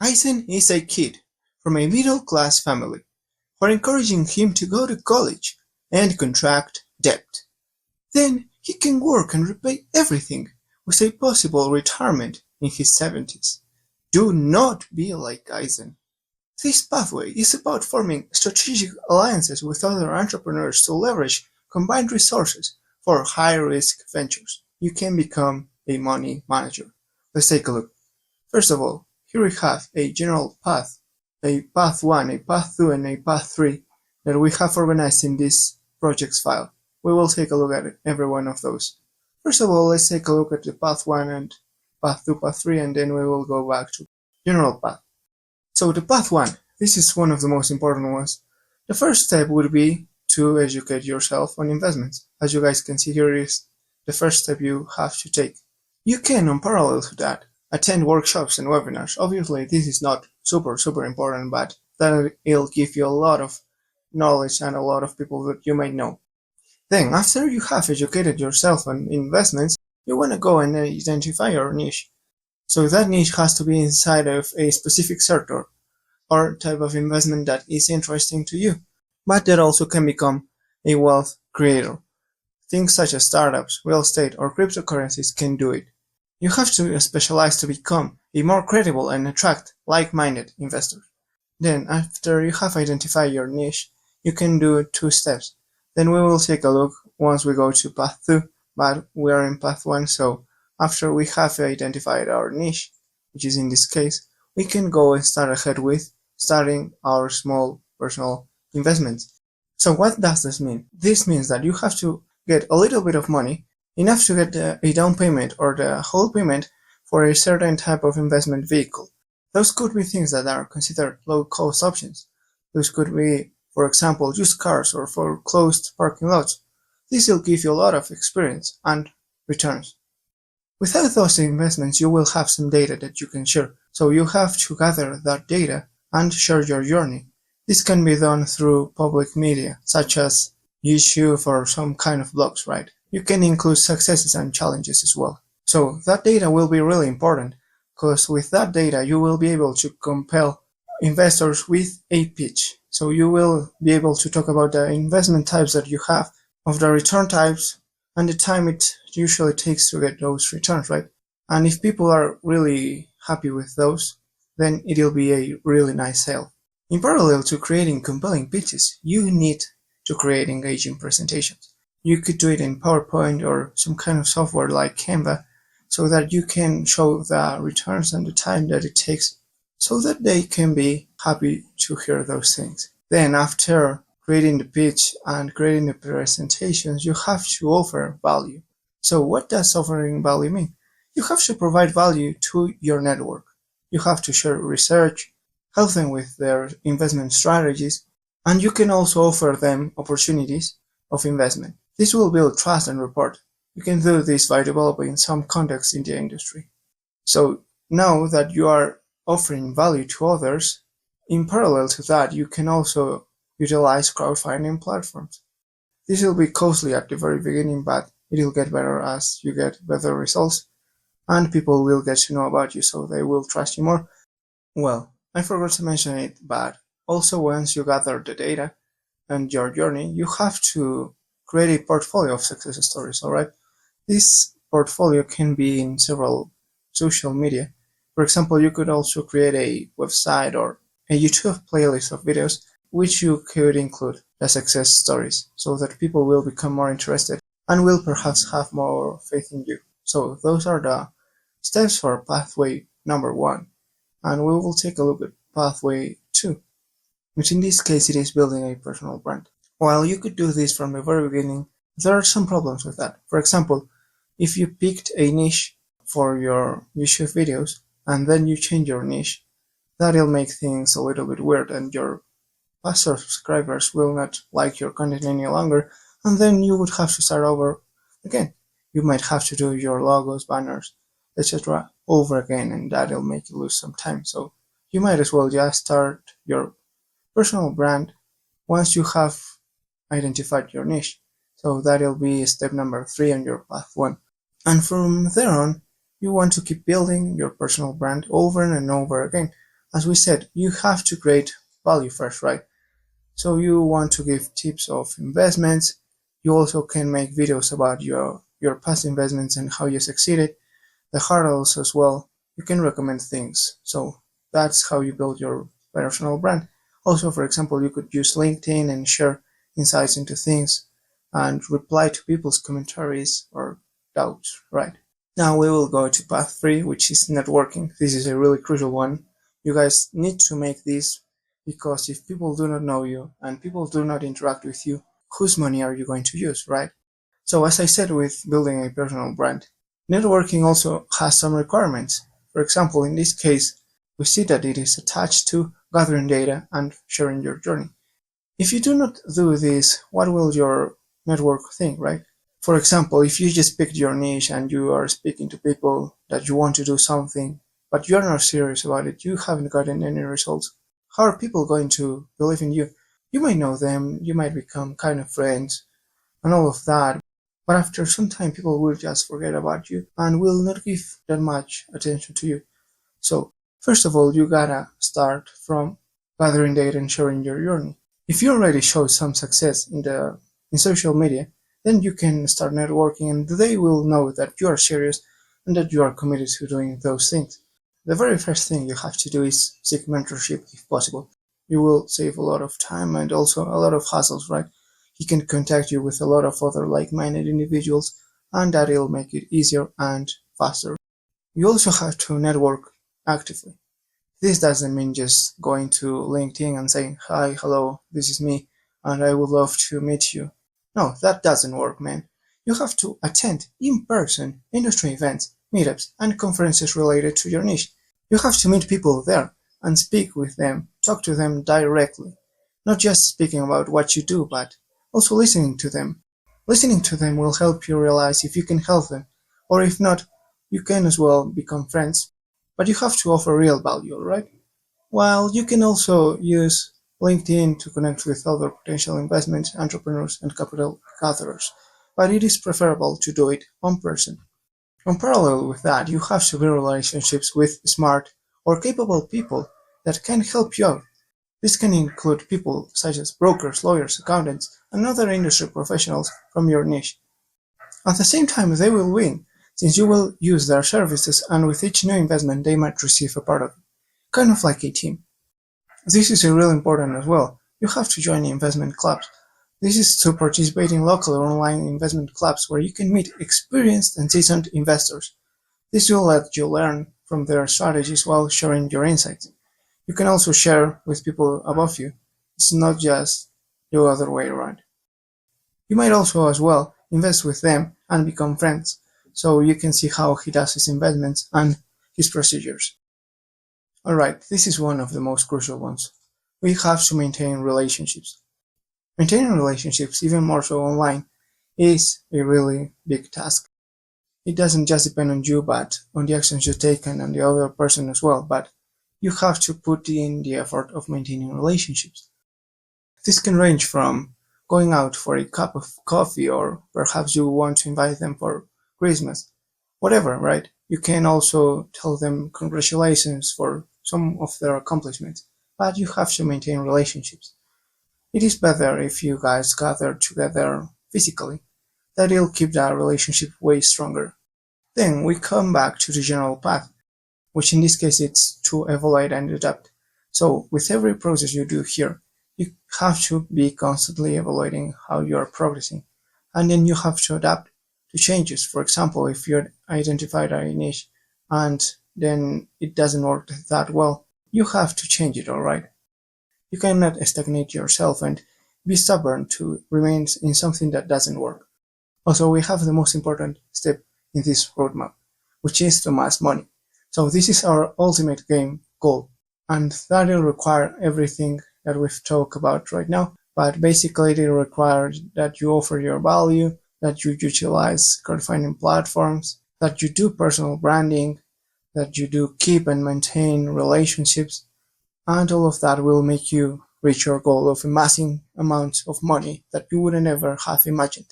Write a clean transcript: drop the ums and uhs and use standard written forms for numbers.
Eisen is a kid from a middle-class family. We're encouraging him to go to college and contract debt. Then he can work and repay everything with a possible retirement in his 70s. Do not be like Eisen. This pathway is about forming strategic alliances with other entrepreneurs to leverage combined resources for high-risk ventures. You can become a money manager. Let's take a look. First of all, here we have a general path, a path 1, a path 2, and a path 3 that we have organized in this projects file. We will take a look at every one of those. First of all, let's take a look at the path 1 and path 2, path 3, and then we will go back to general path. So the path 1, this is one of the most important ones. The first step would be to educate yourself on investments. As you guys can see here is the first step you have to take. You can, in parallel to that, attend workshops and webinars. Obviously, this is not super important, but that will give you a lot of knowledge and a lot of people that you might know. Then, after you have educated yourself on investments, you want to go and identify your niche. So that niche has to be inside of a specific sector or type of investment that is interesting to you, but that also can become a wealth creator. Things such as startups, real estate, or cryptocurrencies can do it. You have to specialize to become a more credible and attract like-minded investors. Then, after you have identified your niche, you can do 2 steps. Then we will take a look once we go to path 2, but we are in path 1, so after we have identified our niche, which is in this case, we can go and start ahead with starting our small personal investments. So what does this mean? This means that you have to get a little bit of money, enough to get a down payment or the whole payment for a certain type of investment vehicle. Those could be things that are considered low-cost options. Those could be, for example, used cars or foreclosed parking lots. This will give you a lot of experience and returns. Without those investments, you will have some data that you can share. So you have to gather that data and share your journey. This can be done through public media, such as YouTube or some kind of blogs, right? You can include successes and challenges as well. So that data will be really important, because with that data, you will be able to compel investors with a pitch. So you will be able to talk about the investment types that you have, of the return types, and the time it usually takes to get those returns, right? And if people are really happy with those, then it'll be a really nice sale. In parallel to creating compelling pitches, you need to create engaging presentations. You could do it in PowerPoint or some kind of software like Canva, so that you can show the returns and the time that it takes, so that they can be happy to hear those things. Then after creating the pitch and creating the presentations, you have to offer value. So what does offering value mean? You have to provide value to your network. You have to share research, help them with their investment strategies, and you can also offer them opportunities of investment. This will build trust and rapport. You can do this by developing some contacts in the industry. So now that you are offering value to others, in parallel to that, you can also utilize crowdfunding platforms. This will be costly at the very beginning, but it will get better as you get better results, and people will get to know about you, so they will trust you more. Well, I forgot to mention it, but also once you gather the data and your journey, you have to create a portfolio of success stories, alright? This portfolio can be in several social media. For example, you could also create a website or a YouTube playlist of videos, which you could include the success stories, so that people will become more interested and will perhaps have more faith in you. So those are the steps for pathway number 1. And we will take a look at pathway 2, which in this case it is building a personal brand. While you could do this from the very beginning, there are some problems with that. For example, if you picked a niche for your YouTube videos and then you change your niche, that'll make things a little bit weird, and your past subscribers will not like your content any longer, and then you would have to start over again. You might have to do your logos, banners, etc. over again, and that'll make you lose some time. So you might as well just start your personal brand once you have identified your niche. So that'll be step number 3 on your path 1. And from there on, you want to keep building your personal brand over and over again As we said, you have to create value first, right? So you want to give tips of investments. You also can make videos about your past investments and how you succeeded, the hurdles as well. You can recommend things. So that's how you build your personal brand. Also, for example, you could use LinkedIn and share insights into things and reply to people's commentaries or doubts, right? Now we will go to path 3, which is networking. This is a really crucial one. You guys need to make this, because if people do not know you and people do not interact with you, whose money are you going to use, right? So as I said with building a personal brand, networking also has some requirements. For example, in this case, we see that it is attached to gathering data and sharing your journey. If you do not do this, what will your network think, right? For example, if you just picked your niche and you are speaking to people that you want to do something, but you're not serious about it, you haven't gotten any results, how are people going to believe in you? You might know them, you might become kind of friends, and all of that, but after some time people will just forget about you and will not give that much attention to you. So, first of all, you gotta start from gathering data and sharing your journey. If you already show some success in social media, then you can start networking and they will know that you are serious and that you are committed to doing those things. The very first thing you have to do is seek mentorship if possible. You will save a lot of time and also a lot of hassles, right? He can contact you with a lot of other like-minded individuals, and that will make it easier and faster. You also have to network actively. This doesn't mean just going to LinkedIn and saying, "Hi, hello, this is me, and I would love to meet you." No, that doesn't work, man. You have to attend in-person industry events, meetups, and conferences related to your niche. You have to meet people there and speak with them, talk to them directly. Not just speaking about what you do, but also listening to them. Listening to them will help you realize if you can help them, or if not, you can as well become friends. But you have to offer real value, right? While you can also use LinkedIn to connect with other potential investment entrepreneurs and capital gatherers, but it is preferable to do it in person. In parallel with that, you have to build relationships with smart or capable people that can help you out. This can include people such as brokers, lawyers, accountants, and other industry professionals from your niche. At the same time, they will win, since you will use their services, and with each new investment they might receive a part of it, kind of like a team. This is really important as well. You have to join investment clubs. This is to participate in local or online investment clubs where you can meet experienced and seasoned investors. This will let you learn from their strategies while sharing your insights. You can also share with people above you. It's not just the other way around. You might also as well invest with them and become friends, so you can see how he does his investments and his procedures. Alright, this is one of the most crucial ones. We have to maintain relationships. Maintaining relationships, even more so online, is a really big task. It doesn't just depend on you, but on the actions you take and on the other person as well, but you have to put in the effort of maintaining relationships. This can range from going out for a cup of coffee, or perhaps you want to invite them for Christmas. Whatever, right? You can also tell them congratulations for some of their accomplishments, but you have to maintain relationships. It is better if you guys gather together physically. That will keep that relationship way stronger. Then we come back to the general path, which in this case it's to evaluate and adapt. So with every process you do here, you have to be constantly evaluating how you are progressing, and then you have to adapt to changes. For example, if you identified a niche and then it doesn't work that well, you have to change it, alright? You cannot stagnate yourself and be stubborn to remain in something that doesn't work. Also, we have the most important step in this roadmap, which is to amass money. So this is our ultimate game goal, and that will require everything that we've talked about right now, but basically it will require that you offer your value, that you utilize crowdfunding platforms, that you do personal branding, that you do keep and maintain relationships, and all of that will make you reach your goal of amassing amounts of money that you wouldn't ever have imagined.